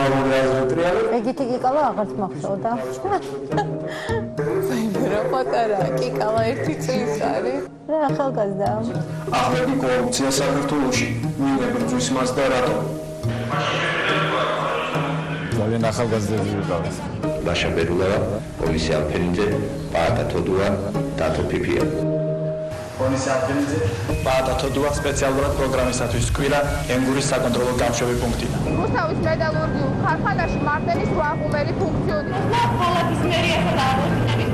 ნორმალური აზრიტრიალე. ეგეთი კიკალა აღარც მახსოვდა. რა პატარა კიკალა 1 წლის არის. რა ახალგაზრდა. ახალი კორუფცია საქართველოში. ვინ ებრძვის მას და რატომ? ძალიან ახალგაზრდები ვიყავით. Dasha Berulova, Polisia Alpenidzė, Paata Todua, Tato Pipia. Polisia Alpenidzė, Paata Todua სპეციალურად პროგრამისათვის კვირა ენგურის საკონტროლო გამშვები პუნქტიდან. რუსთავის მეტალურგიულ ქარხანაში მარტენის 8 ღუმელი ფუნქციონირებს. ქალაქის მერიასა და აღორძინების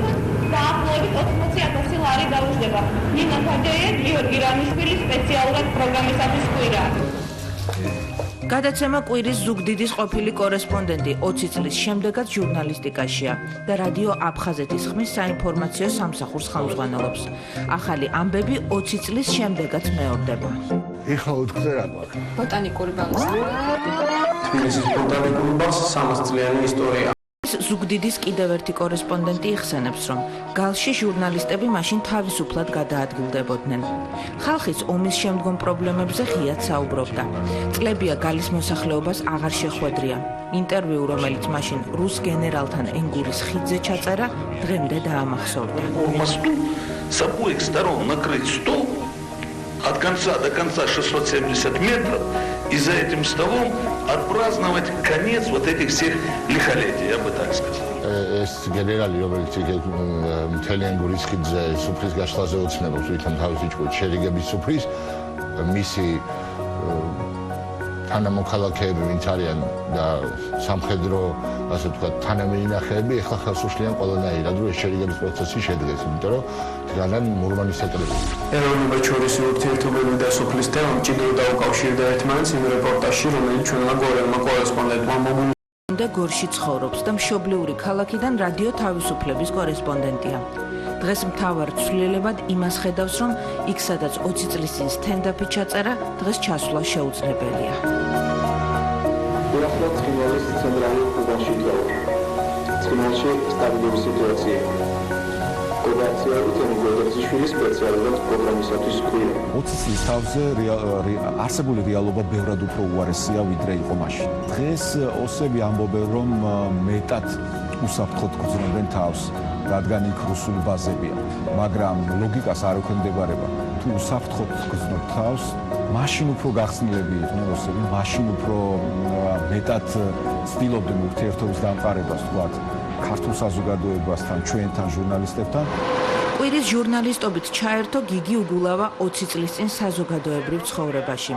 დაახლოებით 80,000 ლარი დაუждდება. ნინა ფაჯაია, გიორგი რამიშვილის სპეციალურად პროგრამისათვის კვირა. გადაცემა კვირის ზუგდიდის ყოფილი კორესპონდენტი 20 წლის შემდეგაც ჟურნალისტიკაშია და რადიო აფხაზეთის ხმის საინფორმაციო სამსახურს ხელმძღვანელობს. ახალი ამბები 20 წლის შემდეგაც მეორდება. ეხლა უთქვე რა გვაქვს? ბოტანიკური ბაღის. თბილისის ბოტანიკური ბაღს 300 წლიანი ისტორია. ზუგდიდის კიდევ ერთი კორესპონდენტი იხსენებს, რომ გალში ჟურნალისტები მაშინ თავისუფლად გადაადგილდებოდნენ. ხალხის ომის შემდგომ პრობლემებზე ღიად საუბრობდა. წლებია გალის მოსახლეობას აღარ შეხვედრია. ინტერვიუ, რომელიც მაშინ რუს გენერალთან ენგურის ხიდზე ჩაწერა, დღემდე დაამახსოვრდა. Мосту собой сторон накрыть стол от конца до конца 670 метров и за этим столом отпраздновать конец вот этих всех лихолетий, я бы так сказал. ეს გენერალი, რომელიც მთელი ენგურის ხიდზე სუფრის გაშლაზე ოცნებობს, ვითომ თავისი ჭკუით შერიგების სუფრის, მისი თანამოქალაქეები, ვინც არიან და სამხედრო, ასე ვთქვათ, თანამეინახეები, ეხლა ხელს უშლიან ყველანაირად, რომ ეს შერიგების პროცესი შედგეს, იმიტომ რომ დგანან მურმანის ეტლები. ეროვნულთშორისი ურთიერთობები და სოფლის თემა მჭიდროდ დაუკავშირდა ერთმანეთს იმ რეპორტაჟში, რომელიც ჩვენმა გორელმა კორესპონდენტმა მოგული და გორში ცხოვრობს და მშობლიური ქალაქიდან რადიო თავისუფლების კორესპონდენტია. დღეს მთავარ ცვლილებად იმას ხედავს, რომ იქ სადაც 20 წლის წინ სტენდაპი ჩაწერა, დღეს ჩასვლა შეუძლებელია. უახლოა ცხინვალის ცენტრალურ ყუბანში ვდგავარ. ცხინვალში სტაბილური სიტუაცია. კოდაციური გოდერძიშვილის სპეციალურად პროგრამისათვის კვირა. 20 წლის თავზე არსებული რეალობა ბევრად უფრო უარესია, ვიდრე იყო მაშინ. დღეს ოსები ამბობენ, რომ მეტად უსაფრთხოდ გრძნობენ თავს, რადგან იქ რუსული ბაზებია, მაგრამ ლოგიკას არ ექვემდებარება. თუ უსაფრთხოდ გრძნობ თავს, მაშინ უფრო გახსნილები იყვნენ ოსები, მაშინ უფრო მეტად ცდილობდნენ ურთიერთობის დამყარებას, თქვათ, ქართულ საზოგადოებასთან, ჩვენთან, ჟურნალისტებთან. კვირის ჟურნალისტობით ჩაერთო გიგი უგულავა 20 წლის წინ საზოგადოებრივ ცხოვრებაში.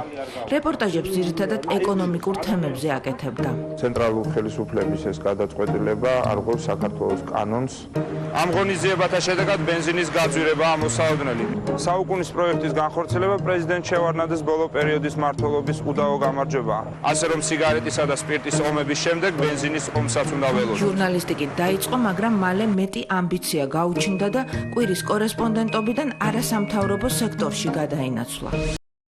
რეპორტაჟებს ძირითადად ეკონომიკურ თემებზე აკეთებდა. ცენტრალურ ხელისუფლების ეს გადაწყვეტილება არღვევს საქართველოს კანონს. ამ ღონისძიებათა შედეგად ბენზინის გაძვირება ამოსაოდნელი. საუკუნის პროექტის განხორციელება პრეზიდენტ შევარდნაძის ბოლო პერიოდის მმართველობის უდავო გამარჯვებაა. ასე რომ სიგარეტისა და სპირტის ომების შემდეგ ბენზინის ომსაც უნდა ველოდოთ. ჟურნალისტიკით დაიწყო, მაგრამ მალე მეტი ამბიცია გაუჩნდა და კვირის კორესპონდენტობიდან არასამთავრობო სექტორში გადაინაცვლა.